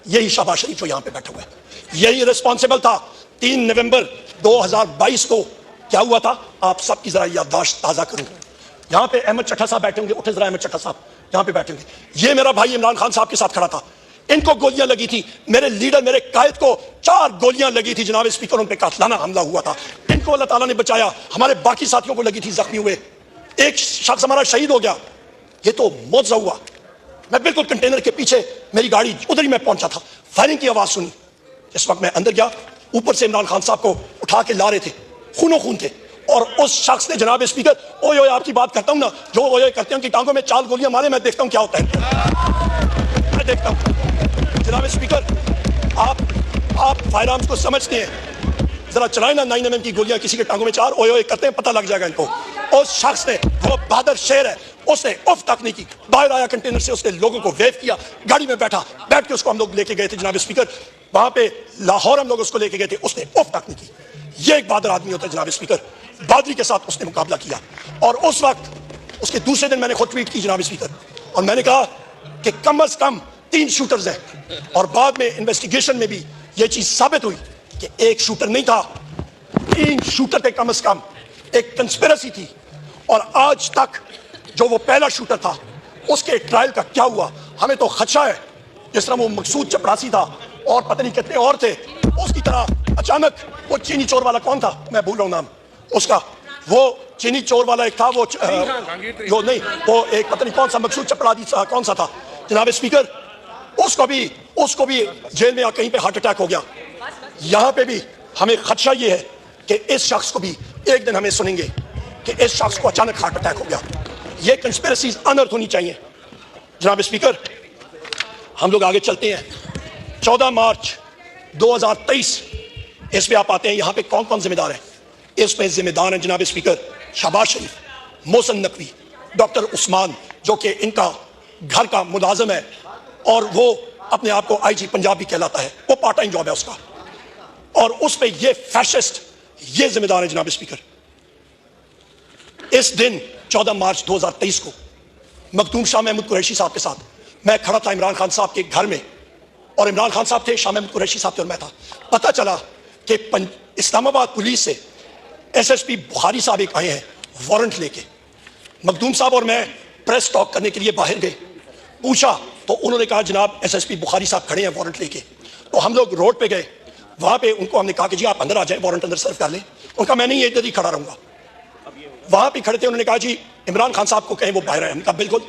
यही शहबाज शरीफ जो यहाँ पे बैठा हुआ है, यही रिस्पॉन्सिबल था। 3 नवंबर 2022 को क्या हुआ था, आप सबकी जरा याददाश्त ताजा करूंगा। यहाँ पे अहमद चट्टा साहब बैठे होंगे, उठे जरा अहमद चट्टा साहब यहाँ पे बैठे होंगे। ये मेरा भाई इमरान खान साहब के साथ खड़ा था, इनको गोलियां लगी थी, मेरे लीडर मेरे कायद को 4 गोलियां लगी थी जनाब स्पीकर, उन पे कातलाना हमला हुआ था, इनको अल्लाह ताला ने बचाया, हमारे बाकी साथियों को लगी थी, जख्मी हुए, एक शख्स हमारा शहीद हो गया। ये तो मौजज़ा हुआ। मैं बिल्कुल कंटेनर के पीछे, मेरी गाड़ी उधर ही मैं पहुंचा था, फायरिंग की आवाज सुनी। जिस वक्त मैं अंदर गया, ऊपर से इमरान खान साहब को उठा के ला रहे थे, खूनो खून थे, और उस शख्स ने जनाब स्पीकर, ओए ओए आपकी बात करता हूं ना, जो ओए करते हैं कि टांगों में 4 गोलियां मारे, मैं देखता हूं क्या होता है, मैं देखता हूं। जनाब स्पीकर, आप फायर आर्म्स को समझते हैं, जरा चलाए ना 9mm की गोलियां किसी के टांगों में 4, ओए ओए करते हैं, पता लग जाएगा इनको। उस शख्स ने, वो बहादुर शेर है, उसने उफ तक नहीं की, बाहर आया कंटेनर से, उसने लोगों को वेव किया, गाड़ी में बैठ के उसको हम लोग लेके गए थे जनाब स्पीकर, वहां पे लाहौर हम लोग उसको लेके गए थे, उसने उफ तक नहीं की। ये एक बहादुर आदमी होता है जनाब स्पीकर, बहादुरी के साथ उसने मुकाबला किया। और उस वक्त, उसके दूसरे दिन मैंने खुद ट्वीट की जनाब स्पीकर, और मैंने कहा कि कम से कम 3 शूटर्स हैं, और बाद में इन्वेस्टिगेशन में भी यह चीज साबित हुई कि एक शूटर नहीं था, 3 शूटर थे कम से कम, एक कंस्पिरेसी थी। और आज तक जो वो पहला शूटर था, उसके ट्रायल का क्या हुआ, हमें तो खदशा है। जिस तरह वो मकसूद चपरासी था और पता नहीं कितने और थे, उसकी तरह अचानक वो चीनी चोर वाला कौन था, मैं भूल रहा हूं नाम उसका, वो चीनी चोर वाला एक था, वो नहीं, वो एक पता नहीं कौन सा मकसूद चपरासी कौन सा था जनाब स्पीकर, उसको भी जेल में कहीं पे हार्ट अटैक हो गया। यहां पे भी हमें खदशा ये है कि इस शख्स को भी एक दिन हमें सुनेंगे कि इस शख्स को अचानक हार्ट अटैक हो गया। ये कंस्पिरेसीज अनर्थ होनी चाहिए जनाब स्पीकर। हम लोग आगे चलते हैं। 14 मार्च 2023 इस पे आप आते हैं, यहां पे कौन कौन जिम्मेदार है? इसमें जिम्मेदार हैं जनाब स्पीकर शहबाज शरीफ, मोहसिन नकवी, डॉक्टर उस्मान जो कि इनका घर का मुलाजिम है, और वो अपने आप को IG पंजाब भी कहलाता है, वो पार्ट टाइम जॉब है उसका, और उस पे ये फैशिस्ट ये जिम्मेदार है जनाब स्पीकर। इस दिन 14 मार्च 2023 को मखदूम शाह महमूद कुरैशी साहब के साथ मैं खड़ा था इमरान खान साहब के घर में, और इमरान खान साहब थे, शाह महमूद कुरैशी साहब थे, और मैं था। पता चला कि इस्लामाबाद पुलिस से SSP बुखारी साहब एक आए हैं वारंट लेके। मखदूम साहब और मैं प्रेस टॉक करने के लिए बाहर गए, पूछा तो उन्होंने कहा जनाब SSP बुखारी साहब खड़े हैं वारंट लेके। तो हम लोग रोड पे गए, वहां पे उनको हमने कहा कि जी आप अंदर आ जाए, वारंट अंदर सर्व कर लें। उनका मैं नहीं, इधर ही खड़ा रहूंगा। वहां पे खड़े थे, उन्होंने कहा जी इमरान खान साहब को कहें वो बाहर आए। हमने कहा बिल्कुल।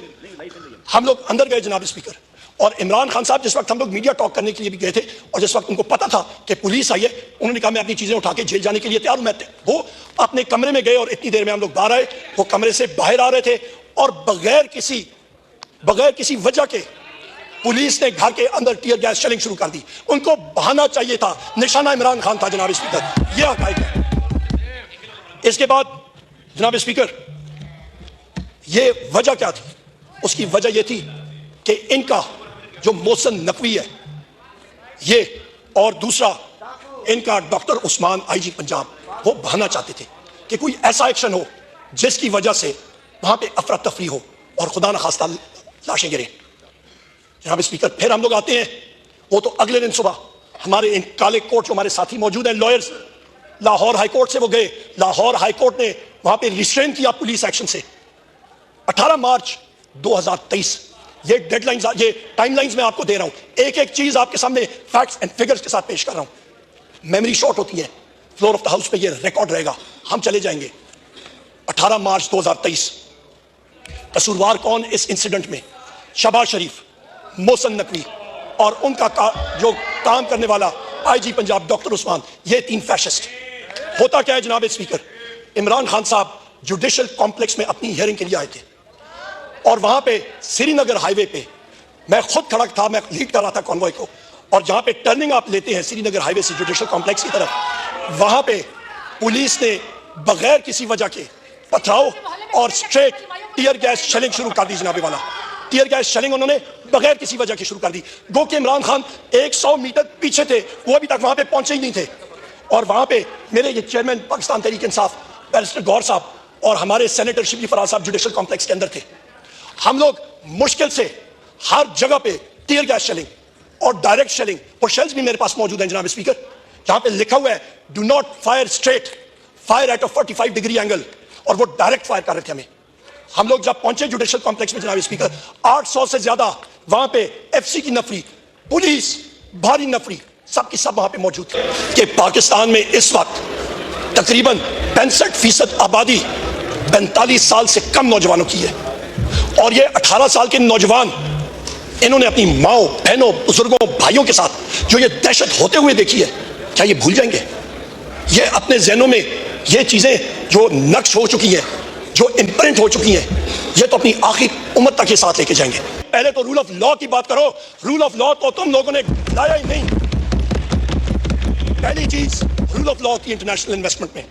हम लोग अंदर गए जनाब स्पीकर, और इमरान खान साहब जिस वक्त हम लोग मीडिया टॉक करने के लिए भी गए थे, और जिस वक्त उनको पता था कि पुलिस आई है, उन्होंने कहा मैं अपनी चीजें उठा के जेल जाने के लिए तैयार हूं। मैं वो अपने कमरे में गए, और इतनी देर में हम लोग बाहर आए। वो कमरे से बाहर आ रहे थे, और बगैर किसी वजह के पुलिस ने घर के अंदर टीयर गैस शेलिंग शुरू कर दी। उनको बहाना चाहिए था, निशाना इमरान खान था जनाब स्पीकर, यह हकायक है। इसके बाद जनाब स्पीकर, ये वजह क्या थी? उसकी वजह यह थी कि इनका जो मोहसिन नकवी है ये, और दूसरा इनका डॉक्टर उस्मान IG पंजाब, वो बहाना चाहते थे कि कोई ऐसा एक्शन हो जिसकी वजह से वहां पे अफरा तफरी हो और खुदा न खास्ता लाशें गिरे। जनाब स्पीकर, फिर हम लोग आते हैं, वो तो अगले दिन सुबह हमारे इन काले कोट जो हमारे साथी मौजूद हैं, लॉयर्स, लाहौर हाई कोर्ट से वो गए। लाहौर हाई कोर्ट ने वहां पे रिस्ट्रेन किया पुलिस एक्शन से। 18 मार्च 2023, ये डेडलाइंस, ये टाइमलाइंस मैं आपको दे रहा हूं, एक एक चीज आपके सामने फैक्ट्स एंड फिगर्स के साथ पेश कर रहा हूं। मेमोरी शॉर्ट होती है, फ्लोर ऑफ द हाउस पे ये रिकॉर्ड रहेगा, हम चले जाएंगे। 18 मार्च 2023, कसूरवार कौन इस इंसिडेंट में? शहबाज शरीफ, मोहसिन नकवी, और उनका जो काम करने वाला IG पंजाब डॉक्टर उस्मान, ये 3 फैशिस्ट। होता क्या है जनाब स्पीकर, इमरान खान साहब जुडिशियल कॉम्प्लेक्स में अपनी हियरिंग के लिए आए थे, और वहां पे श्रीनगर हाईवे पे मैं खुद खड़ा था, मैं लीड कर रहा था कॉन्वॉय को, और जहां पे टर्निंग आप लेते हैं श्रीनगर हाईवे से जुडिशियल कॉम्प्लेक्स की तरफ, वहां पे पुलिस ने बगैर किसी वजह के पथराव और स्ट्रेट टीयर गैस शेलिंग शुरू कर दी। जनाबे वाला टीयर गैस शेलिंग उन्होंने बगैर किसी वजह के शुरू कर दी। गो के इमरान खान 100 मीटर पीछे थे, वो अभी तक वहां पे पहुंचे ही नहीं थे। और वहां पे मेरे ये चेयरमैन पाकिस्तान तहरीक इंसाफ बैरिस्टर गौर साहब और हमारे सेनेटर शिबली फराज साहब जुडिशियल कॉम्प्लेक्स के अंदर थे। हम लोग मुश्किल से हर जगह पे टीयर गैस शेलिंग, और डायरेक्ट शेलिंग, और शेल्स भी मेरे पास मौजूद हैं जनाब स्पीकर, जहां पे लिखा हुआ है do not fire straight, fire at a 45 degree angle, और वो डायरेक्ट फायर कर रहे थे हमें। हम लोग जब पहुंचे जुडिशियल कॉम्प्लेक्स में जनाब स्पीकर, 800 से ज्यादा वहां पे एफसी की नफरी, पुलिस, भारी नफरी, सब की सब वहां पे मौजूद थे। कि पाकिस्तान में इस वक्त तकरीबन 65% आबादी 45 साल से कम नौजवानों की है, और ये 18 साल के नौजवान, इन्होंने अपनी माओ, बहनों, बुजुर्गों, भाइयों के साथ जो ये दहशत होते हुए देखी है, क्या ये भूल जाएंगे? ये अपने जहनों में ये चीजें जो नक्श हो चुकी हैं, जो इम्प्रिंट हो चुकी हैं, ये तो अपनी आखिर उम्र तक के साथ लेके जाएंगे। पहले तो रूल ऑफ लॉ की बात करो। रूल ऑफ लॉ तो तुम लोगों ने लाया ही नहीं। पहली चीज रूल ऑफ लॉ की इंटरनेशनल इन्वेस्टमेंट में